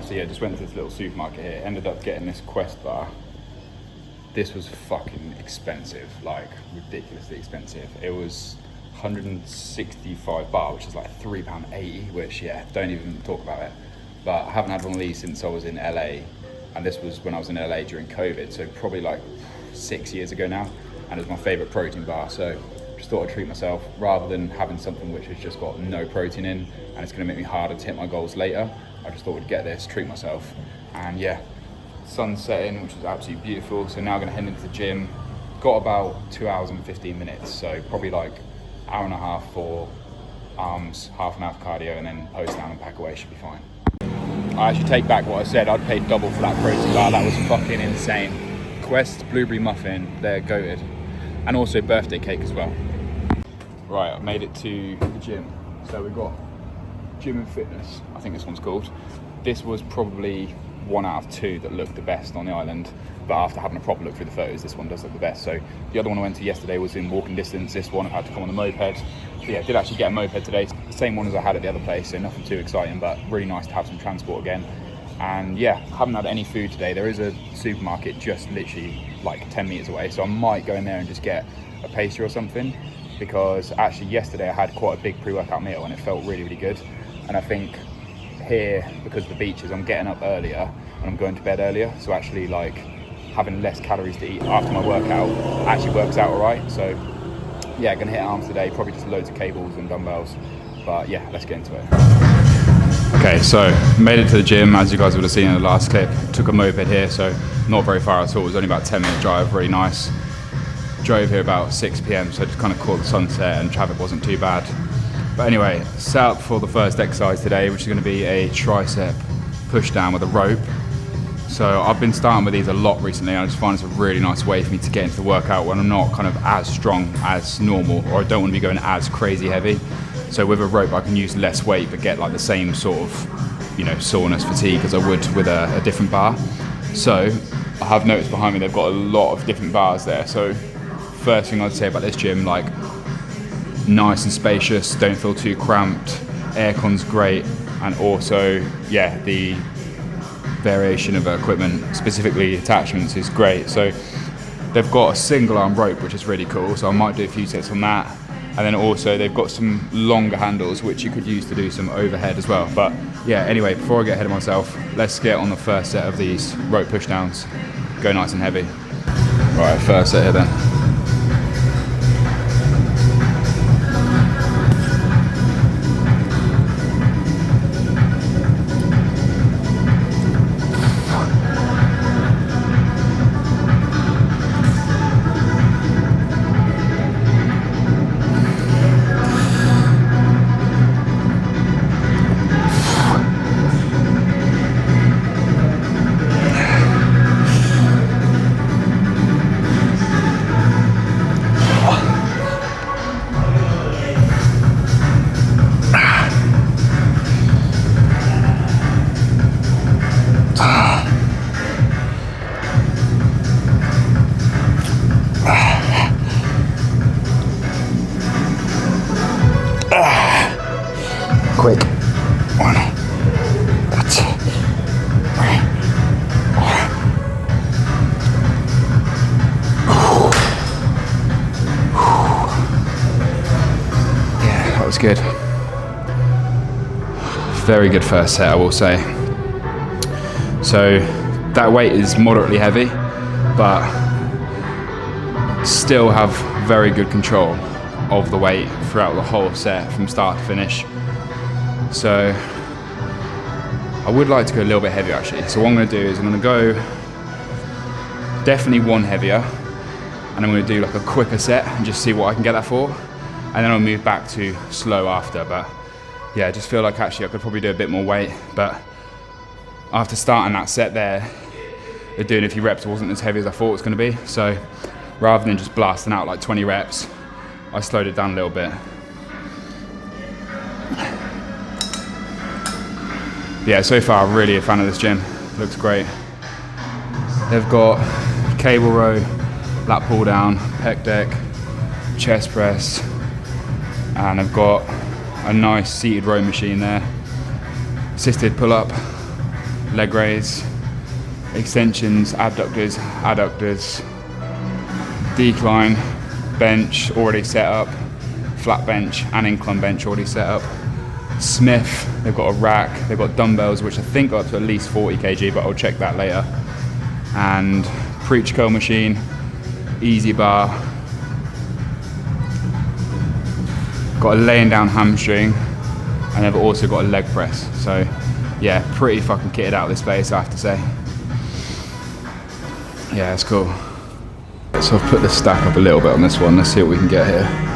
Right, so yeah, just went to this little supermarket here, ended up getting this Quest bar. This was fucking expensive, like ridiculously expensive. It was 165 baht, which is like £3.80, which yeah, don't even talk about it. But I haven't had one of these since I was in LA, and this was when I was in LA during COVID, so probably like 6 years ago now, and it was my favorite protein bar. So just thought I'd treat myself rather than having something which has just got no protein in and it's gonna make me harder to hit my goals later. I just thought I'd get this, treat myself, and yeah, sun's setting, which is absolutely beautiful. So now I'm gonna head into the gym. Got about 2 hours and 15 minutes, so probably like hour and a half for arms, half an hour for cardio, and then post down and pack away, should be fine. I actually take back what I said, I'd pay double for that protein bar. That was fucking insane. Quest blueberry muffin, they're goated. And also birthday cake as well. Right, I've made it to the gym. So we've got Gym and Fitness, I think this one's called. This was probably 1 out of 2 that looked the best on the island, but after having a proper look through the photos, this one does look the best. So the other one I went to yesterday was in walking distance. This one I had to come on the moped. So yeah, I did actually get a moped today. The same one as I had at the other place, so nothing too exciting, but really nice to have some transport again. And yeah, haven't had any food today. There is a supermarket just literally like 10 meters away, so I might go in there and just get a pastry or something, because actually yesterday I had quite a big pre-workout meal and it felt really, really good. And I think here, because of the beaches, I'm getting up earlier and I'm going to bed earlier, so actually like having less calories to eat after my workout actually works out all right. So yeah, gonna hit arms today, probably just loads of cables and dumbbells, but yeah, let's get into it. Okay, so made it to the gym, as you guys would have seen in the last clip. Took a moped here, so not very far at all. It was only about a 10-minute drive, really nice. Drove here about 6 p.m, so just kind of caught the sunset and traffic wasn't too bad. But anyway, set up for the first exercise today, which is going to be a tricep push down with a rope. So I've been starting with these a lot recently, and I just find it's a really nice way for me to get into the workout when I'm not kind of as strong as normal, or I don't want to be going as crazy heavy. So with a rope I can use less weight but get like the same sort of, you know, soreness, fatigue as I would with a different bar. So I have noticed behind me they've got a lot of different bars there. So first thing I'd say about this gym, like nice and spacious, don't feel too cramped, aircon's great, and also yeah, the variation of equipment, specifically attachments, is great. So they've got a single arm rope, which is really cool, so I might do a few sets on that. And then also they've got some longer handles which you could use to do some overhead as well. But yeah, anyway, before I get ahead of myself, let's get on the first set of these rope push downs. Go nice and heavy. Right, first set here then. Quick. 1, 2, 3, 4. Yeah, that was good. Very good first set, I will say. So that weight is moderately heavy, but still have very good control of the weight throughout the whole set from start to finish. So I would like to go a little bit heavier actually. So what I'm going to do is I'm going to go definitely one heavier, and I'm going to do like a quicker set and just see what I can get that for, and then I'll move back to slow after. But yeah, I just feel like actually I could probably do a bit more weight, but after starting that set there, doing a few reps, it wasn't as heavy as I thought it was going to be. So rather than just blasting out like 20 reps, I slowed it down a little bit. Yeah, so far I'm really a fan of this gym. Looks great. They've got cable row, lat pull down, pec deck, chest press, and they've got a nice seated row machine there. Assisted pull up, leg raise, extensions, abductors, adductors, decline, bench already set up, flat bench and incline bench already set up. Smith, they've got a rack, they've got dumbbells which I think go up to at least 40 kg, but I'll check that later. And preacher curl machine, easy bar, got a laying down hamstring, and they've also got a leg press. So yeah, pretty fucking kitted out this place, I have to say. Yeah, it's cool. So I've put the stack up a little bit on this one. Let's see what we can get here.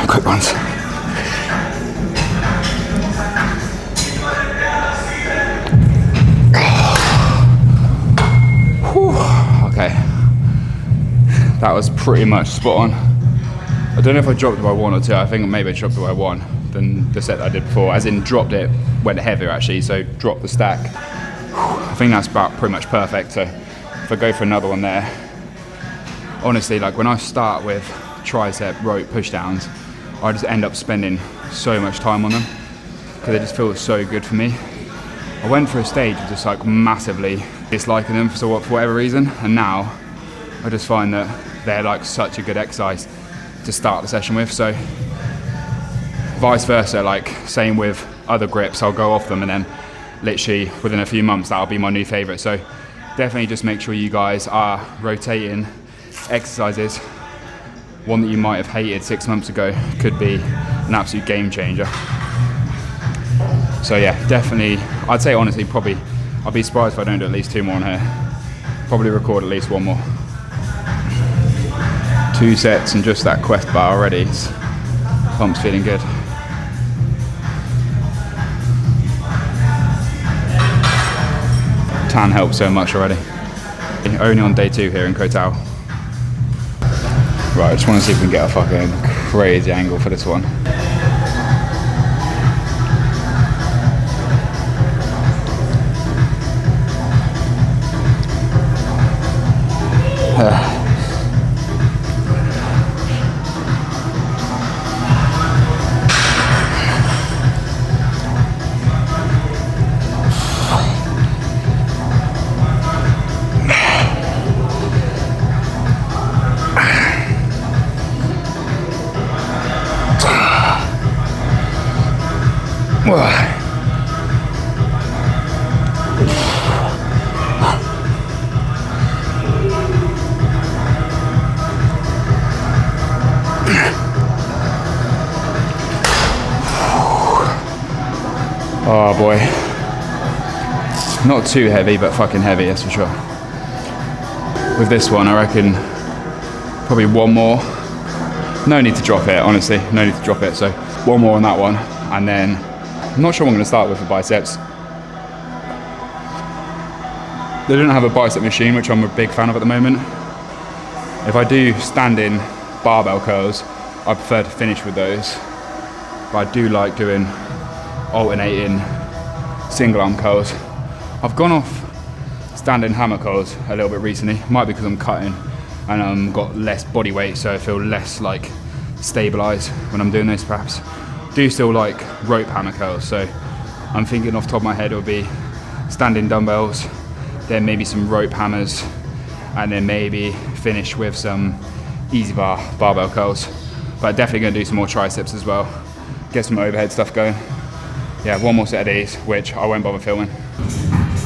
Quick ones. Okay, that was pretty much spot on. I don't know if I dropped it by 1 or 2. I think maybe I dropped it by 1 than the set that I did before, as in dropped it, went heavier actually, so dropped the stack. I think that's about pretty much perfect. So if I go for another one there, honestly, like when I start with tricep rope pushdowns, I just end up spending so much time on them because they just feel so good for me. I went through a stage of just like massively disliking them for whatever reason, and now I just find that they're like such a good exercise to start the session with. So vice versa, like same with other grips, I'll go off them and then literally within a few months that'll be my new favorite. So definitely just make sure you guys are rotating exercises. One that you might have hated 6 months ago could be an absolute game changer. So yeah, definitely, I'd say honestly, probably, I'll be surprised if I don't do at least 2 more on here. Probably record at least 1 more. 2 sets and just that quest bar already. Pump's feeling good. Tan helps so much already. Only on day 2 here in KOH TAO. Right, I just want to see if we can get a fucking crazy angle for this one. Oh boy. Not too heavy, but fucking heavy, that's for sure. With this one, I reckon probably 1 more. No need to drop it, honestly. No need to drop it. So 1 more on that one. And then, I'm not sure what I'm going to start with for biceps. They don't have a bicep machine, which I'm a big fan of at the moment. If I do standing barbell curls, I prefer to finish with those. But I do like doing alternating single arm curls. I've gone off standing hammer curls a little bit recently. Might be because I'm cutting and got less body weight, so I feel less like stabilized when I'm doing this perhaps. Do still like rope hammer curls, so I'm thinking off the top of my head it would be standing dumbbells, then maybe some rope hammers, and then maybe finish with some easy bar barbell curls. But definitely gonna do some more triceps as well. Get some overhead stuff going. Yeah, 1 more set of these, which I won't bother filming.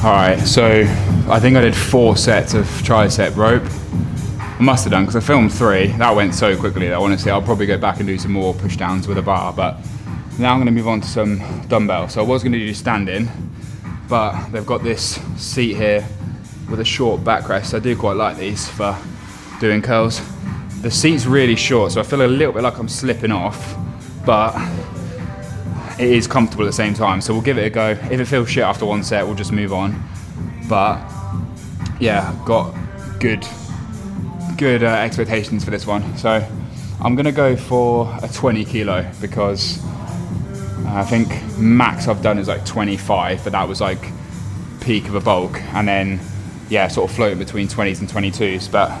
All right, so I think I did 4 sets of tricep rope. I must have done, because I filmed 3. That went so quickly that honestly, I'll probably go back and do some more push downs with a bar, but now I'm gonna move on to some dumbbells. So I was gonna do standing, but they've got this seat here with a short backrest. I do quite like these for doing curls. The seat's really short, so I feel a little bit like I'm slipping off, but it is comfortable at the same time. So we'll give it a go. If it feels shit after one set, we'll just move on. But yeah, got good expectations for this one. So I'm gonna go for a 20 kilo because I think max I've done is like 25, but that was like peak of a bulk, and then yeah, sort of floating between 20s and 22s. But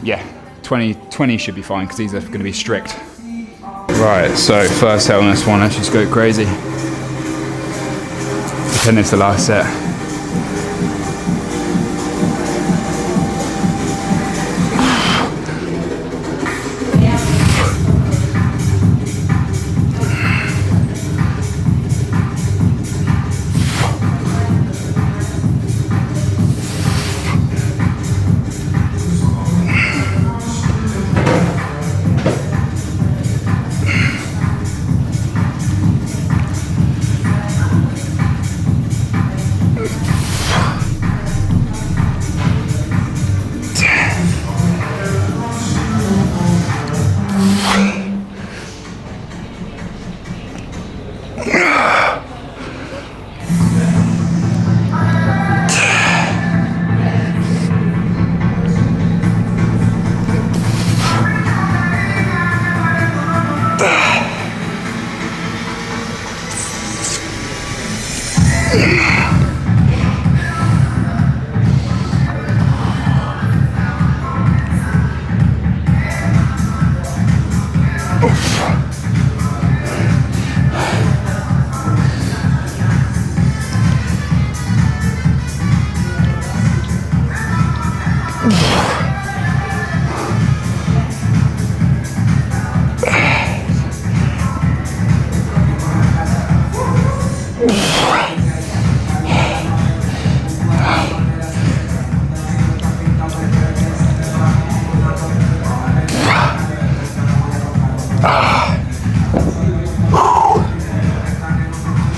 yeah, 20 should be fine because these are going to be strict. Right, so first set on this one, let's just go crazy. Pretend it's the last set.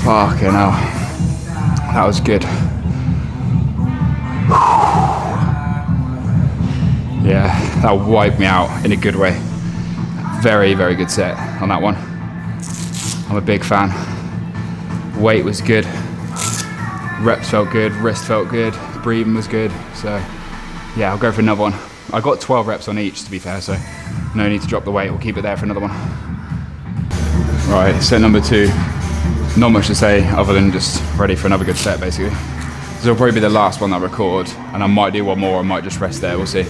Fucking hell, that was good. Yeah, that wiped me out in a good way. Very, very good set on that one. I'm a big fan. Weight was good, reps felt good, wrist felt good, breathing was good. So yeah, I'll go for another one. I got 12 reps on each, to be fair, so no need to drop the weight. We'll keep it there for another one. Right, set number 2. Not much to say other than just ready for another good set, basically. This will probably be the last one I record, and I might do one more, I might just rest there, we'll see.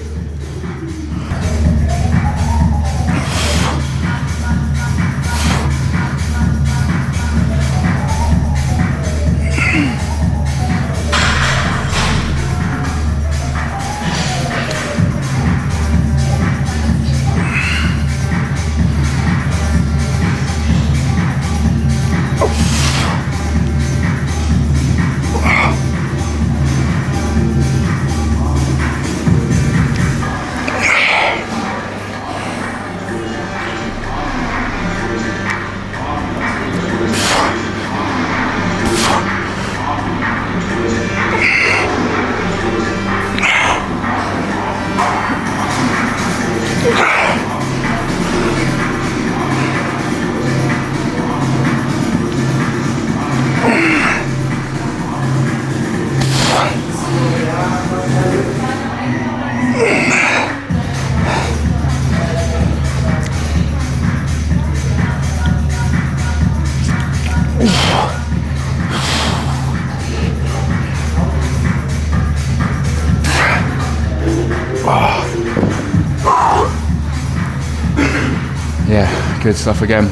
Yeah, good stuff again.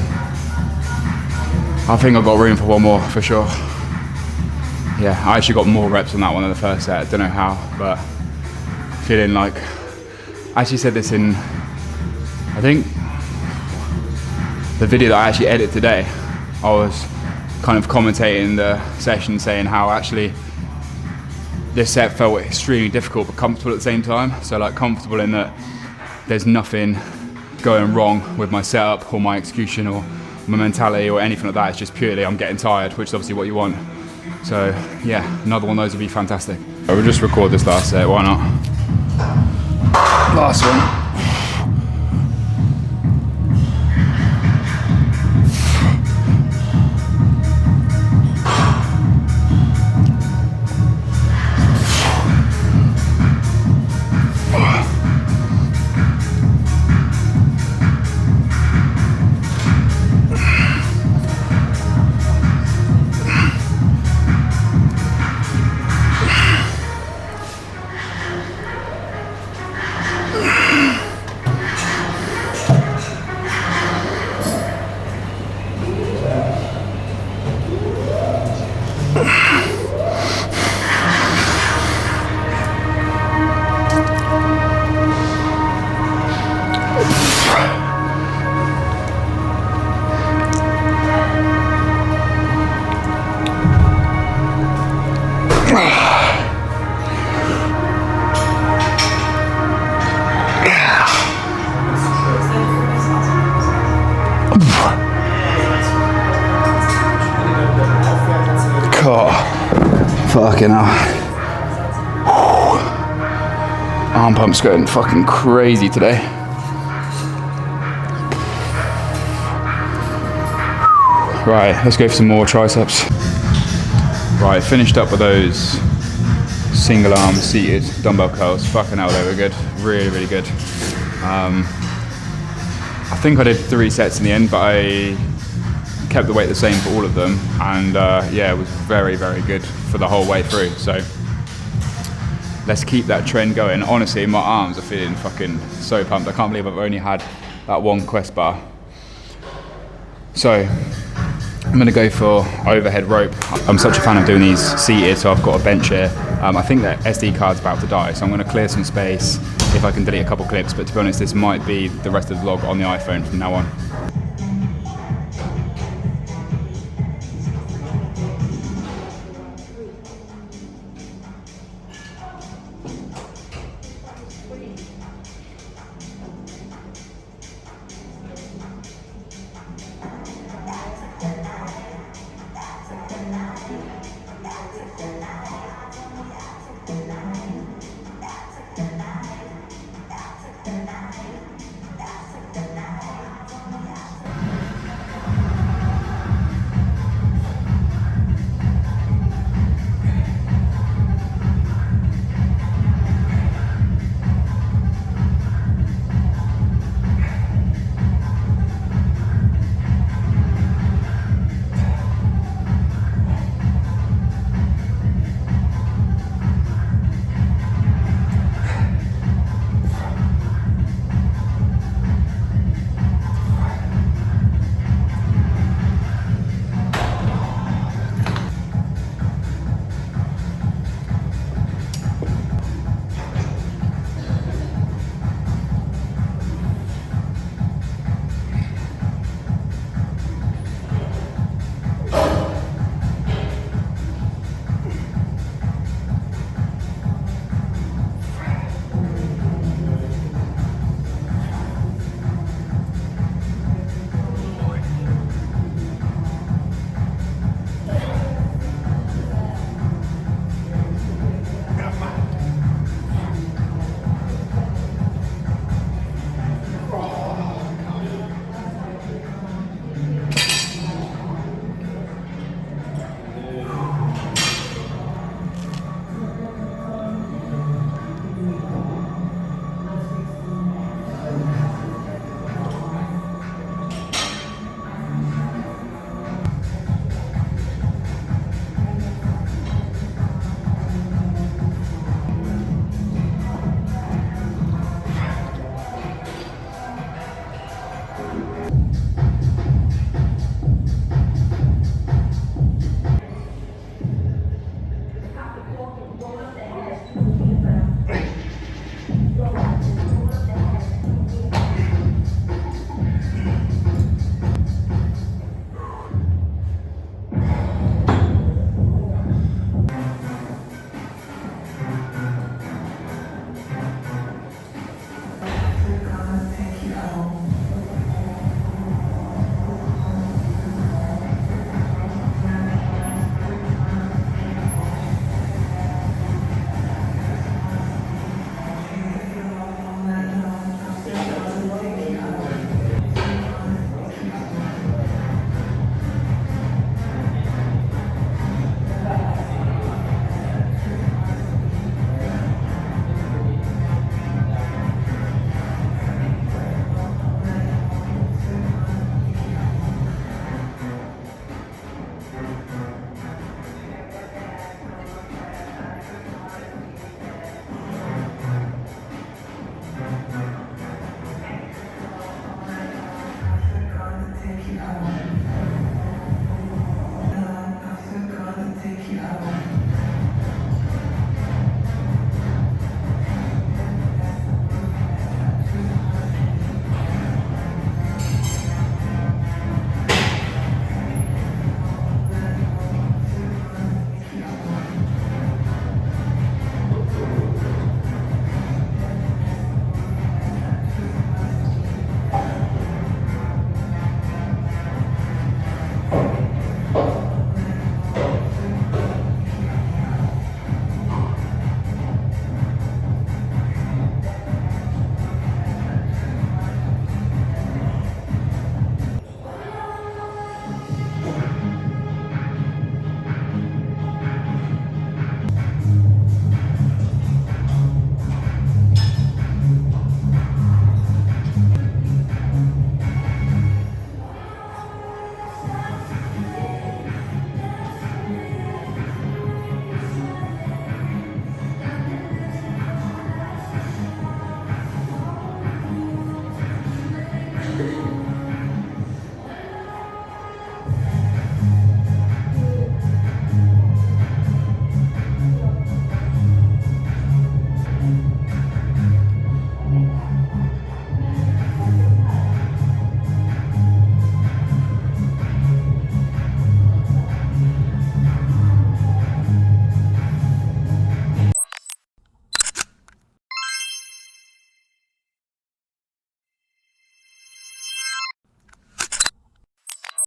I think I've got room for one more for sure. Yeah, I actually got more reps on that one than the first set. I don't know how, but feeling like, I actually said this in, I think, the video that I actually edited today. I was kind of commentating the session saying how actually this set felt extremely difficult but comfortable at the same time. So like comfortable in that there's nothing going wrong with my setup or my execution or my mentality or anything like that. It's just purely I'm getting tired, which is obviously what you want. So yeah, another one of those would be fantastic. I will just record this last set, why not? Last one. Fucking hell. Arm pump's going fucking crazy today. Right, let's go for some more triceps. Right, finished up with those single arm seated dumbbell curls. Fucking hell, they were good. Really, really good. I think I did 3 sets in the end, but I kept the weight the same for all of them, and yeah, it was very, very good for the whole way through. So let's keep that trend going. Honestly, my arms are feeling fucking so pumped. I can't believe I've only had that one quest bar. So I'm gonna go for overhead rope. I'm such a fan of doing these seated, so I've got a bench here. I think that SD card's about to die, so I'm gonna clear some space if I can delete a couple clips, but to be honest, this might be the rest of the vlog on the iPhone from now on.